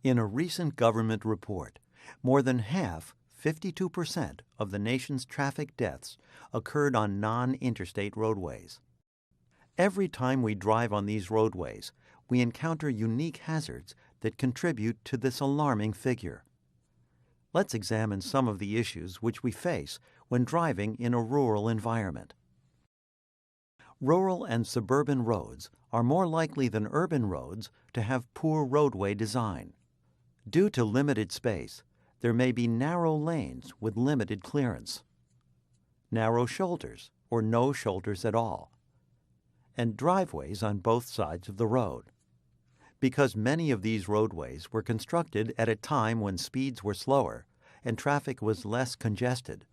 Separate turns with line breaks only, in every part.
In a recent government report, more than half, 52%, of the nation's traffic deaths occurred on non-interstate roadways. Every time we drive on these roadways, we encounter unique hazards that contribute to this alarming figure. Let's examine some of the issues which we face when driving in a rural environment. Rural and suburban roads are more likely than urban roads to have poor roadway design. Due to limited space, there may be narrow lanes with limited clearance, narrow shoulders or no shoulders at all, and driveways on both sides of the road. Because many of these roadways were constructed at a time when speeds were slower and traffic was less congested,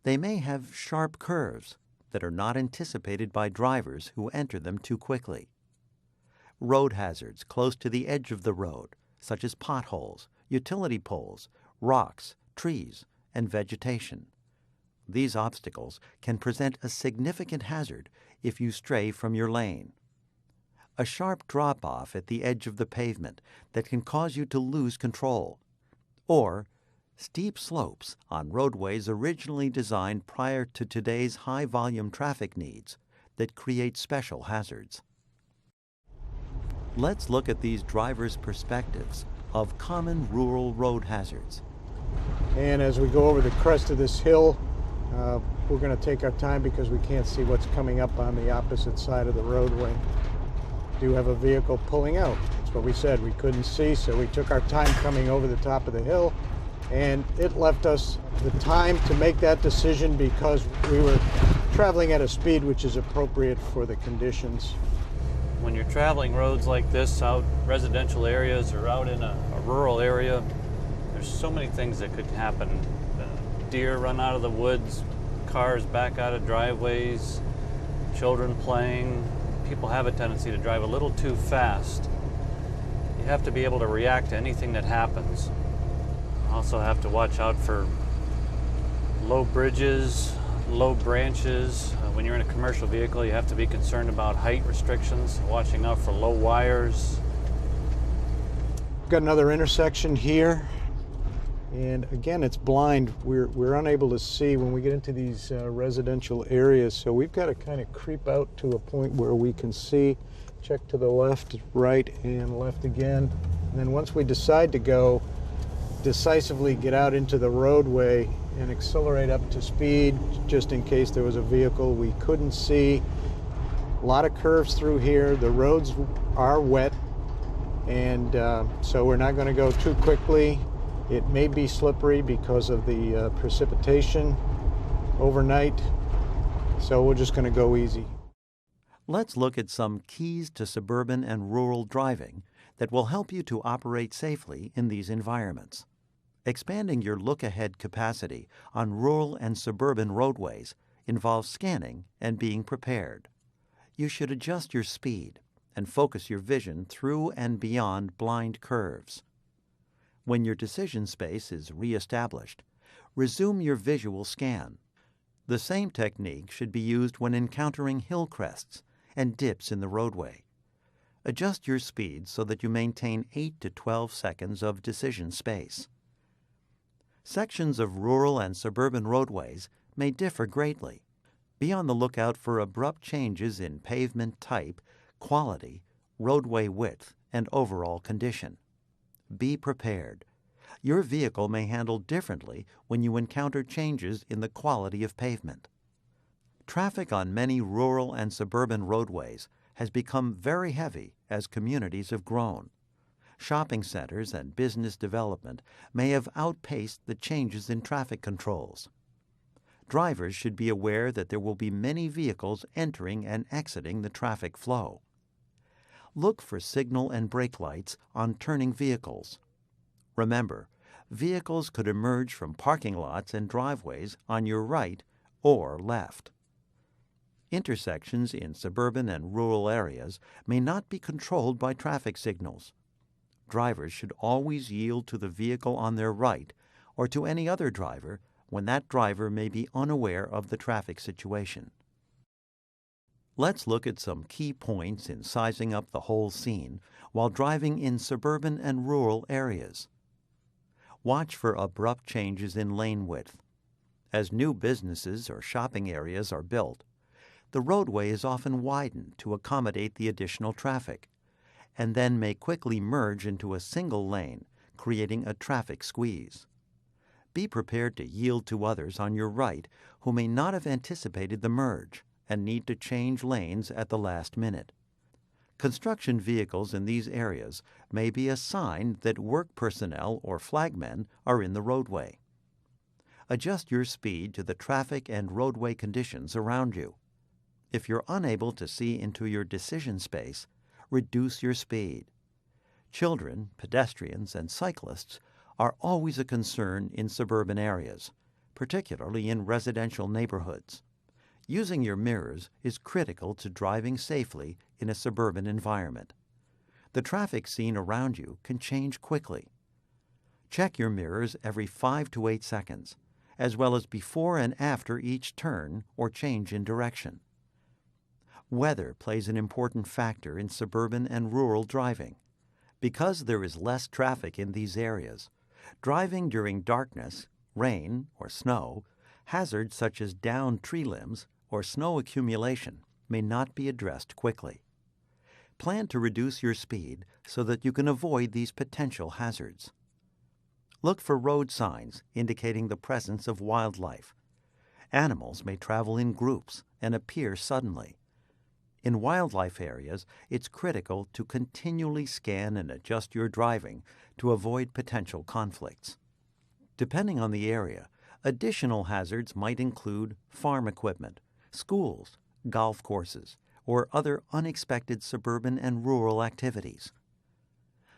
they may have sharp curves that are not anticipated by drivers who enter them too quickly. Road hazards close to the edge of the road, such as potholes, utility poles, rocks, trees, and vegetation. These obstacles can present a significant hazard if you stray from your lane. A sharp drop-off at the edge of the pavement that can cause you to lose control, or steep slopes on roadways originally designed prior to today's high-volume traffic needs that create special hazards. Let's look at these drivers' perspectives of common rural road hazards.
And as we go over the crest of this hill, we're going to take our time because we can't see what's coming up on the opposite side of the roadway. We do have a vehicle pulling out. That's what we said. We couldn't see, so we took our time coming over the top of the hill, and it left us the time to make that decision because we were traveling at a speed which is appropriate for the conditions.
When you're traveling roads like this, out residential areas or out in a rural area, there's so many things that could happen. Deer run out of the woods, cars back out of driveways, children playing. People have a tendency to drive a little too fast. You have to be able to react to anything that happens. You also have to watch out for low bridges, low branches. When you're in a commercial vehicle, you have to be concerned about height restrictions, watching out for low wires.
We've got another intersection here. And again, it's blind. We're unable to see when we get into these residential areas, so we've got to kind of creep out to a point where we can see, check to the left, right, and left again. And then once we decide to go, decisively get out into the roadway and accelerate up to speed, just in case there was a vehicle we couldn't see. A lot of curves through here. The roads are wet, and so we're not going to go too quickly. It may be slippery because of the precipitation overnight, so we're just going to go easy.
Let's look at some keys to suburban and rural driving that will help you to operate safely in these environments. Expanding your look-ahead capacity on rural and suburban roadways involves scanning and being prepared. You should adjust your speed and focus your vision through and beyond blind curves. When your decision space is reestablished, resume your visual scan. The same technique should be used when encountering hill crests and dips in the roadway. Adjust your speed so that you maintain 8 to 12 seconds of decision space. Sections of rural and suburban roadways may differ greatly. Be on the lookout for abrupt changes in pavement type, quality, roadway width, and overall condition. Be prepared. Your vehicle may handle differently when you encounter changes in the quality of pavement. Traffic on many rural and suburban roadways has become very heavy as communities have grown. Shopping centers and business development may have outpaced the changes in traffic controls. Drivers should be aware that there will be many vehicles entering and exiting the traffic flow. Look for signal and brake lights on turning vehicles. Remember, vehicles could emerge from parking lots and driveways on your right or left. Intersections in suburban and rural areas may not be controlled by traffic signals. Drivers should always yield to the vehicle on their right or to any other driver when that driver may be unaware of the traffic situation. Let's look at some key points in sizing up the whole scene while driving in suburban and rural areas. Watch for abrupt changes in lane width. As new businesses or shopping areas are built, the roadway is often widened to accommodate the additional traffic, and then may quickly merge into a single lane, creating a traffic squeeze. Be prepared to yield to others on your right who may not have anticipated the merge and need to change lanes at the last minute. Construction vehicles in these areas may be a sign that work personnel or flagmen are in the roadway. Adjust your speed to the traffic and roadway conditions around you. If you're unable to see into your decision space, reduce your speed. Children, pedestrians, and cyclists are always a concern in suburban areas, particularly in residential neighborhoods. Using your mirrors is critical to driving safely in a suburban environment. The traffic scene around you can change quickly. Check your mirrors every 5 to 8 seconds, as well as before and after each turn or change in direction. Weather plays an important factor in suburban and rural driving. Because there is less traffic in these areas, driving during darkness, rain, or snow, hazards such as downed tree limbs or snow accumulation may not be addressed quickly. Plan to reduce your speed so that you can avoid these potential hazards. Look for road signs indicating the presence of wildlife. Animals may travel in groups and appear suddenly. In wildlife areas, it's critical to continually scan and adjust your driving to avoid potential conflicts. Depending on the area, additional hazards might include farm equipment, schools, golf courses, or other unexpected suburban and rural activities.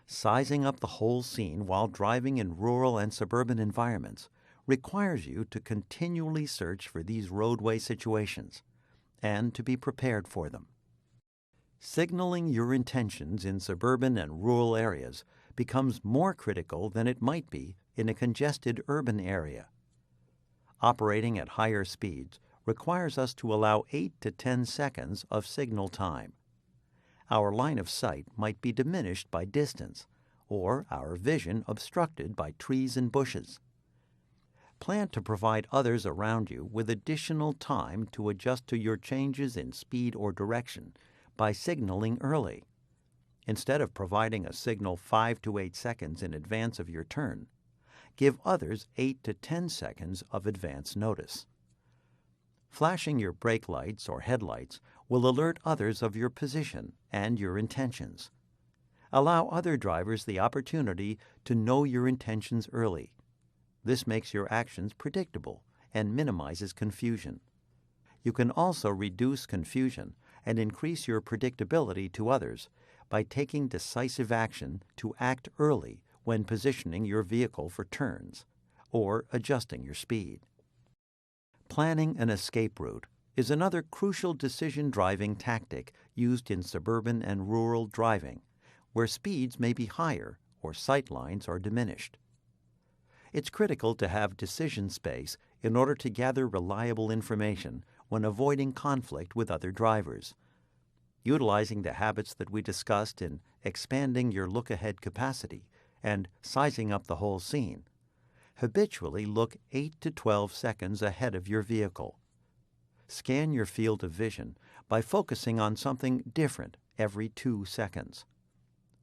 Sizing up the whole scene while driving in rural and suburban environments requires you to continually search for these roadway situations and to be prepared for them. Signaling your intentions in suburban and rural areas becomes more critical than it might be in a congested urban area. Operating at higher speeds requires us to allow 8 to 10 seconds of signal time. Our line of sight might be diminished by distance, or our vision obstructed by trees and bushes. Plan to provide others around you with additional time to adjust to your changes in speed or direction by signaling early. Instead of providing a signal 5 to 8 seconds in advance of your turn, give others 8 to 10 seconds of advance notice. Flashing your brake lights or headlights will alert others of your position and your intentions. Allow other drivers the opportunity to know your intentions early. This makes your actions predictable and minimizes confusion. You can also reduce confusion and increase your predictability to others by taking decisive action to act early when positioning your vehicle for turns or adjusting your speed. Planning an escape route is another crucial decision-driving tactic used in suburban and rural driving, where speeds may be higher or sight lines are diminished. It's critical to have decision space in order to gather reliable information when avoiding conflict with other drivers. Utilizing the habits that we discussed in expanding your look-ahead capacity and sizing up the whole scene, habitually look 8 to 12 seconds ahead of your vehicle. Scan your field of vision by focusing on something different every 2 seconds.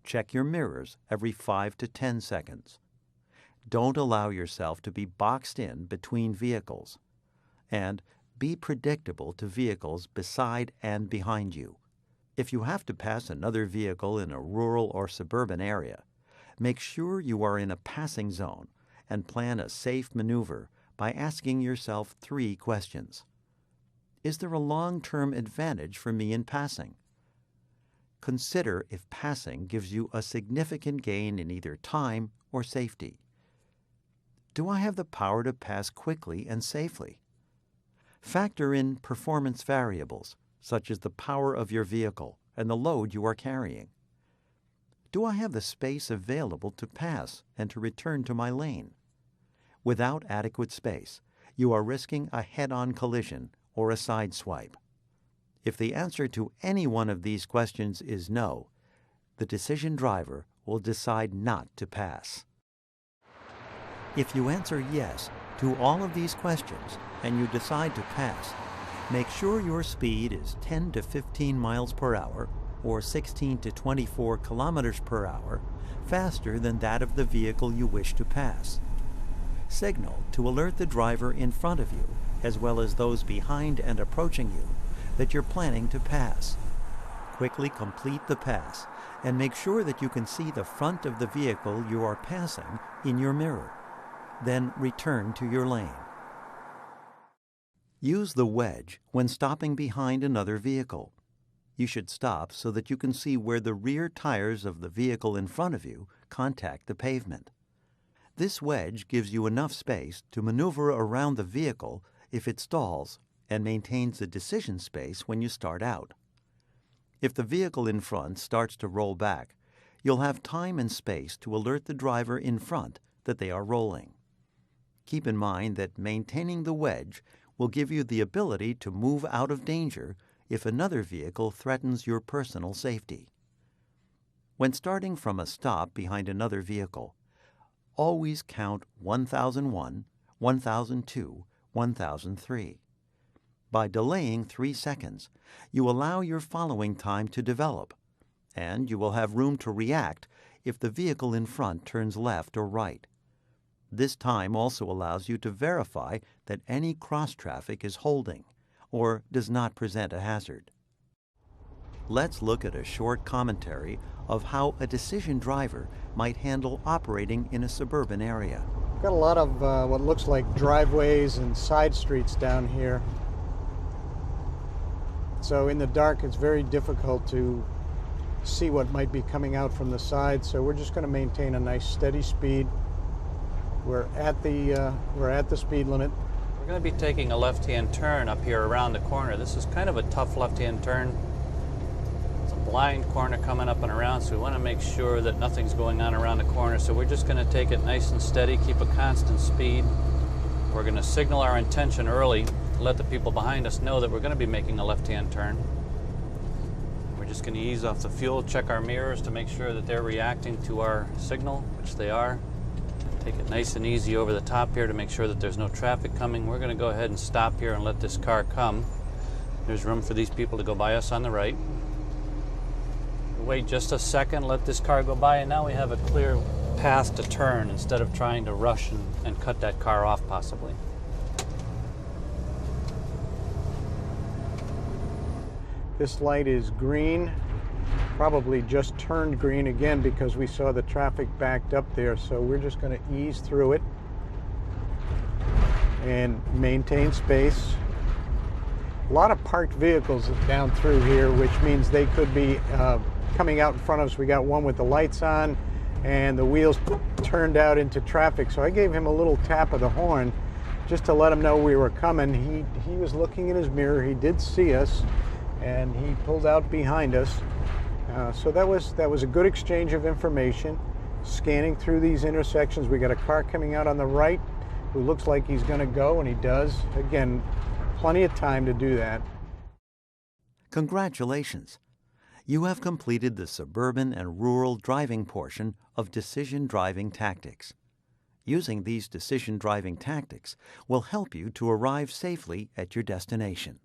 Check your mirrors every 5 to 10 seconds. Don't allow yourself to be boxed in between vehicles. And be predictable to vehicles beside and behind you. If you have to pass another vehicle in a rural or suburban area, make sure you are in a passing zone and plan a safe maneuver by asking yourself 3 questions. Is there a long-term advantage for me in passing? Consider if passing gives you a significant gain in either time or safety. Do I have the power to pass quickly and safely? Factor in performance variables, such as the power of your vehicle and the load you are carrying. Do I have the space available to pass and to return to my lane? Without adequate space, you are risking a head-on collision or a side swipe. If the answer to any one of these questions is no, the decision driver will decide not to pass. If you answer yes to all of these questions and you decide to pass, make sure your speed is 10 to 15 miles per hour or 16 to 24 kilometers per hour faster than that of the vehicle you wish to pass. Signal to alert the driver in front of you, as well as those behind and approaching you, that you're planning to pass. Quickly complete the pass and make sure that you can see the front of the vehicle you are passing in your mirror. Then return to your lane. Use the wedge when stopping behind another vehicle. You should stop so that you can see where the rear tires of the vehicle in front of you contact the pavement. This wedge gives you enough space to maneuver around the vehicle if it stalls and maintains the decision space when you start out. If the vehicle in front starts to roll back, you'll have time and space to alert the driver in front that they are rolling. Keep in mind that maintaining the wedge will give you the ability to move out of danger if another vehicle threatens your personal safety. When starting from a stop behind another vehicle, always count 1001, 1002, 1003. By delaying 3 seconds, you allow your following time to develop, and you will have room to react if the vehicle in front turns left or right. This time also allows you to verify that any cross traffic is holding or does not present a hazard. Let's look at a short commentary of how a decision driver might handle operating in a suburban area.
We've got a lot of what looks like driveways and side streets down here. So in the dark, it's very difficult to see what might be coming out from the side. So we're just going to maintain a nice steady speed. We're at the speed limit.
We're going to be taking a left-hand turn up here around the corner. This is kind of a tough left-hand turn. It's a blind corner coming up and around, so we want to make sure that nothing's going on around the corner. So we're just going to take it nice and steady, keep a constant speed. We're going to signal our intention early to let the people behind us know that we're going to be making a left-hand turn. We're just going to ease off the fuel, check our mirrors to make sure that they're reacting to our signal, which they are. Take it nice and easy over the top here to make sure that there's no traffic coming. We're going to go ahead and stop here and let this car come. There's room for these people to go by us on the right. Wait just a second, let this car go by, and now we have a clear path to turn instead of trying to rush and cut that car off possibly.
This light is green. Probably just turned green again because we saw the traffic backed up there. So we're just going to ease through it and maintain space. A lot of parked vehicles down through here, which means they could be coming out in front of us. We got one with the lights on and the wheels turned out into traffic. So I gave him a little tap of the horn just to let him know we were coming. He was looking in his mirror. He did see us and he pulled out behind us. So that was a good exchange of information. Scanning through these intersections, we got a car coming out on the right who looks like he's going to go, and he does. Again, plenty of time to do that.
Congratulations! You have completed the suburban and rural driving portion of decision driving tactics. Using these decision driving tactics will help you to arrive safely at your destination.